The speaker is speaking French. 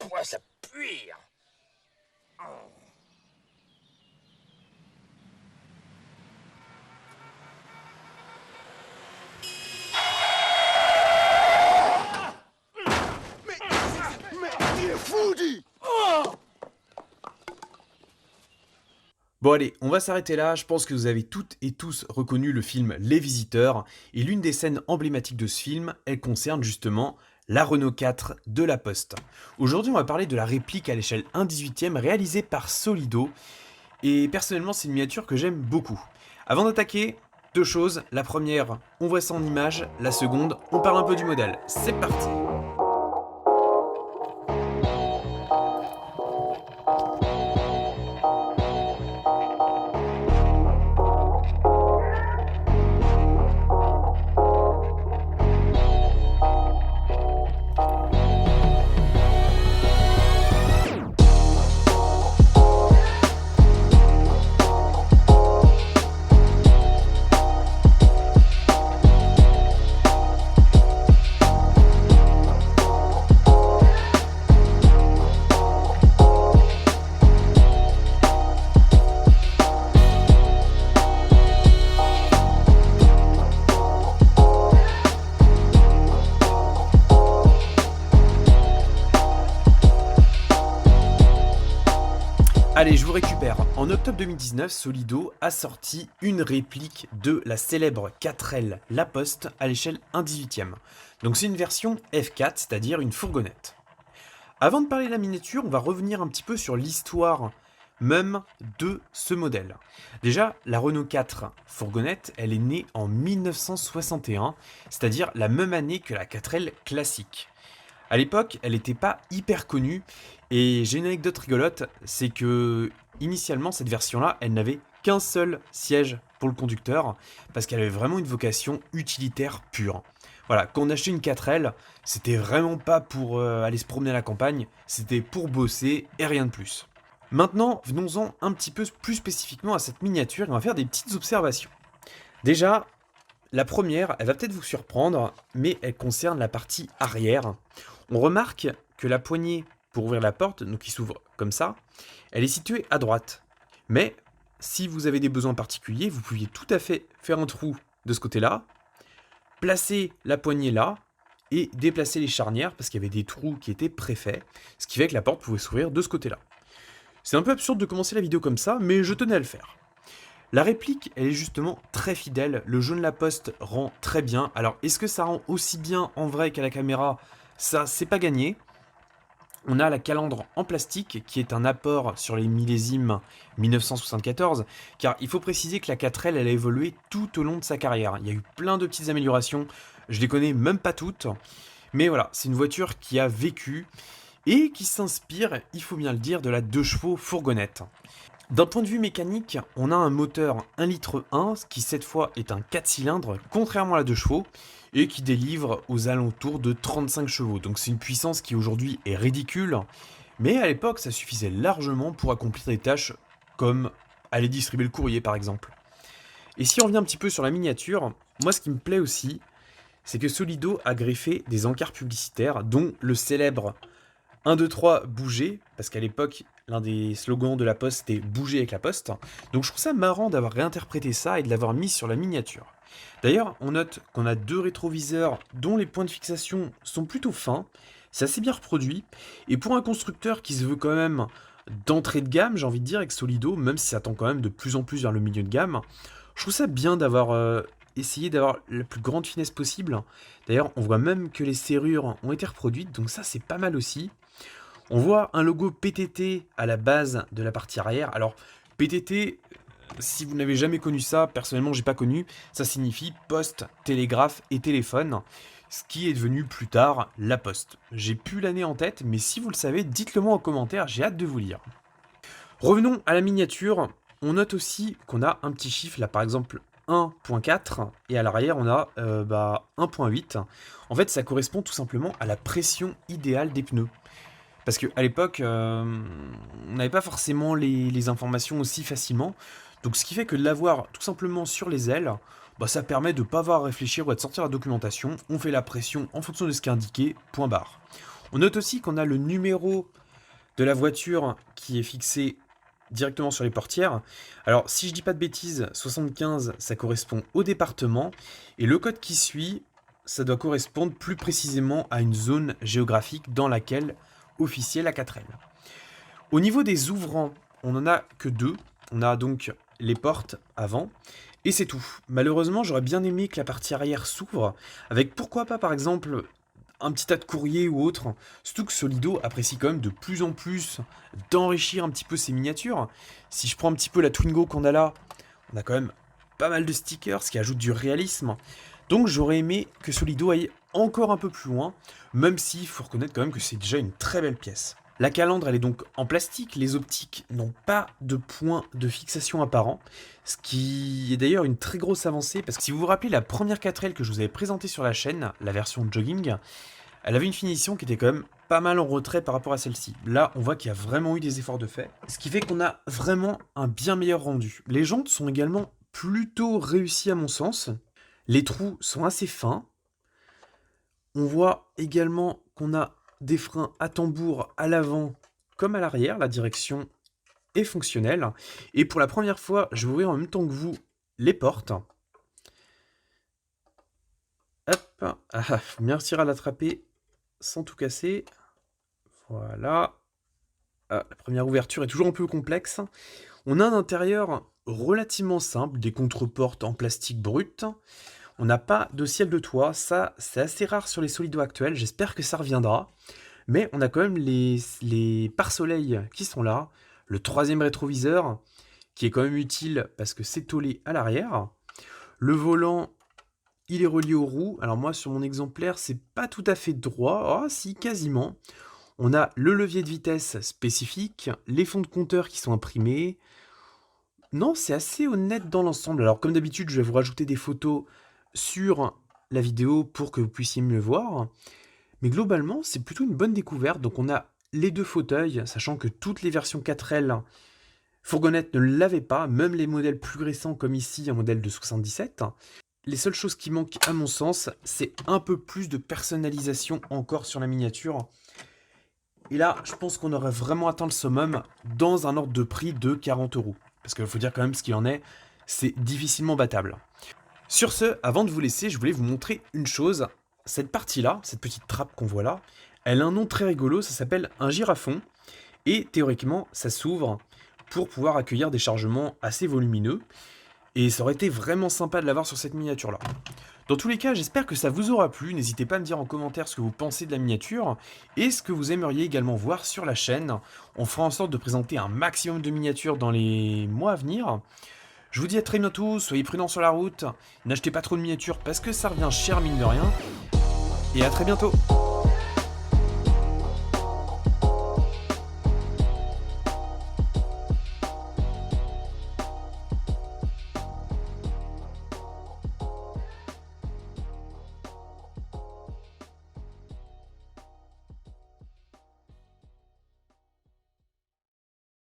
quoi ça pue? Mais il est fou, dit. Bon allez, on va s'arrêter là, je pense que vous avez toutes et tous reconnu le film Les Visiteurs, et l'une des scènes emblématiques de ce film, elle concerne justement la Renault 4 de La Poste. Aujourd'hui on va parler de la réplique à l'échelle 1/18 réalisée par Solido, et personnellement c'est une miniature que j'aime beaucoup. Avant d'attaquer, deux choses, la première, on voit ça en image, la seconde, on parle un peu du modèle. C'est parti! Allez, je vous récupère. En octobre 2019, Solido a sorti une réplique de la célèbre 4L La Poste à l'échelle 1/18. Donc c'est une version F4, c'est-à-dire une fourgonnette. Avant de parler de la miniature, on va revenir un petit peu sur l'histoire même de ce modèle. Déjà, la Renault 4 fourgonnette, elle est née en 1961, c'est-à-dire la même année que la 4L classique. À l'époque, elle n'était pas hyper connue, et j'ai une anecdote rigolote, c'est que initialement cette version-là, elle n'avait qu'un seul siège pour le conducteur, parce qu'elle avait vraiment une vocation utilitaire pure. Voilà, quand on achetait une 4L, c'était vraiment pas pour aller se promener à la campagne, c'était pour bosser et rien de plus. Maintenant, venons-en un petit peu plus spécifiquement à cette miniature, et on va faire des petites observations. Déjà, la première, elle va peut-être vous surprendre, mais elle concerne la partie arrière. On remarque que la poignée pour ouvrir la porte, donc qui s'ouvre comme ça, elle est située à droite. Mais si vous avez des besoins particuliers, vous pouviez tout à fait faire un trou de ce côté-là, placer la poignée là, et déplacer les charnières, parce qu'il y avait des trous qui étaient préfaits, ce qui fait que la porte pouvait s'ouvrir de ce côté-là. C'est un peu absurde de commencer la vidéo comme ça, mais je tenais à le faire. La réplique, elle est justement très fidèle, le jaune La Poste rend très bien. Alors, est-ce que ça rend aussi bien en vrai qu'à la caméra? Ça, c'est pas gagné. On a la calandre en plastique, qui est un apport sur les millésimes 1974, car il faut préciser que la 4L, elle a évolué tout au long de sa carrière. Il y a eu plein de petites améliorations, je les connais même pas toutes, mais voilà, c'est une voiture qui a vécu, et qui s'inspire, il faut bien le dire, de la 2 chevaux fourgonnette. D'un point de vue mécanique, on a un moteur 1,1 litre qui cette fois est un 4 cylindres, contrairement à la 2 chevaux, et qui délivre aux alentours de 35 chevaux. Donc c'est une puissance qui aujourd'hui est ridicule, mais à l'époque ça suffisait largement pour accomplir des tâches comme aller distribuer le courrier par exemple. Et si on revient un petit peu sur la miniature, moi ce qui me plaît aussi, c'est que Solido a greffé des encarts publicitaires, dont le célèbre 1, 2, 3, bouger, parce qu'à l'époque, l'un des slogans de la Poste c'était bouger avec la Poste. Donc je trouve ça marrant d'avoir réinterprété ça et de l'avoir mis sur la miniature. D'ailleurs, on note qu'on a 2 rétroviseurs dont les points de fixation sont plutôt fins. C'est assez bien reproduit. Et pour un constructeur qui se veut quand même d'entrée de gamme, j'ai envie de dire, avec Solido, même si ça tend quand même de plus en plus vers le milieu de gamme, je trouve ça bien d'avoir essayé d'avoir la plus grande finesse possible. D'ailleurs, on voit même que les serrures ont été reproduites, donc ça c'est pas mal aussi. On voit un logo PTT à la base de la partie arrière. Alors, PTT, si vous n'avez jamais connu ça, personnellement, j'ai pas connu. Ça signifie poste, télégraphe et téléphone, ce qui est devenu plus tard la poste. J'ai plus l'année en tête, mais si vous le savez, dites-le moi en commentaire, j'ai hâte de vous lire. Revenons à la miniature. On note aussi qu'on a un petit chiffre, là par exemple 1.4, et à l'arrière on a 1.8. En fait, ça correspond tout simplement à la pression idéale des pneus. Parce qu'à l'époque, on n'avait pas forcément les informations aussi facilement. Donc ce qui fait que de l'avoir tout simplement sur les ailes, ça permet de ne pas avoir à réfléchir ou à de sortir la documentation. On fait la pression en fonction de ce qui est indiqué, point barre. On note aussi qu'on a le numéro de la voiture qui est fixé directement sur les portières. Alors, si je dis pas de bêtises, 75, ça correspond au département, et le code qui suit, ça doit correspondre plus précisément à une zone géographique dans laquelle officiait la 4L. Au niveau des ouvrants, on n'en a que 2. On a donc les portes avant, et c'est tout. Malheureusement, j'aurais bien aimé que la partie arrière s'ouvre, avec pourquoi pas par exemple un petit tas de courrier ou autre. Surtout que Solido apprécie quand même de plus en plus d'enrichir un petit peu ses miniatures. Si je prends un petit peu la Twingo qu'on a là, on a quand même pas mal de stickers, ce qui ajoute du réalisme. Donc j'aurais aimé que Solido aille encore un peu plus loin, même s'il faut reconnaître quand même que c'est déjà une très belle pièce. La calandre, elle est donc en plastique, les optiques n'ont pas de point de fixation apparent, ce qui est d'ailleurs une très grosse avancée, parce que si vous vous rappelez la première 4L que je vous avais présentée sur la chaîne, la version jogging, elle avait une finition qui était quand même pas mal en retrait par rapport à celle-ci. Là, on voit qu'il y a vraiment eu des efforts de fait, ce qui fait qu'on a vraiment un bien meilleur rendu. Les jantes sont également plutôt réussies à mon sens, les trous sont assez fins, on voit également qu'on a des freins à tambour à l'avant comme à l'arrière, la direction est fonctionnelle. Et pour la première fois, je vais ouvrir en même temps que vous les portes. Hop, faut bien réussir à l'attraper sans tout casser. Voilà. La première ouverture est toujours un peu complexe. On a un intérieur relativement simple, des contreportes en plastique brut. On n'a pas de ciel de toit, ça c'est assez rare sur les Solido actuels, j'espère que ça reviendra. Mais on a quand même les pare-soleil qui sont là, le troisième rétroviseur, qui est quand même utile parce que c'est tollé à l'arrière. Le volant, il est relié aux roues. Alors moi, sur mon exemplaire, c'est pas tout à fait droit. Ah si, quasiment. On a le levier de vitesse spécifique, les fonds de compteur qui sont imprimés. Non, c'est assez honnête dans l'ensemble. Alors comme d'habitude, je vais vous rajouter des photos sur la vidéo pour que vous puissiez mieux voir. Mais globalement, c'est plutôt une bonne découverte. Donc on a les 2 fauteuils, sachant que toutes les versions 4L fourgonnettes ne l'avaient pas, même les modèles plus récents comme ici, un modèle de 77. Les seules choses qui manquent à mon sens, c'est un peu plus de personnalisation encore sur la miniature. Et là, je pense qu'on aurait vraiment atteint le summum dans un ordre de prix de 40 €. Parce qu'il faut dire quand même ce qu'il en est, c'est difficilement battable. Sur ce, avant de vous laisser, je voulais vous montrer une chose. Cette partie-là, cette petite trappe qu'on voit là, elle a un nom très rigolo, ça s'appelle un girafon. Et théoriquement, ça s'ouvre pour pouvoir accueillir des chargements assez volumineux. Et ça aurait été vraiment sympa de l'avoir sur cette miniature-là. Dans tous les cas, j'espère que ça vous aura plu. N'hésitez pas à me dire en commentaire ce que vous pensez de la miniature et ce que vous aimeriez également voir sur la chaîne. On fera en sorte de présenter un maximum de miniatures dans les mois à venir. Je vous dis à très bientôt, soyez prudents sur la route, n'achetez pas trop de miniatures parce que ça revient cher mine de rien, et à très bientôt.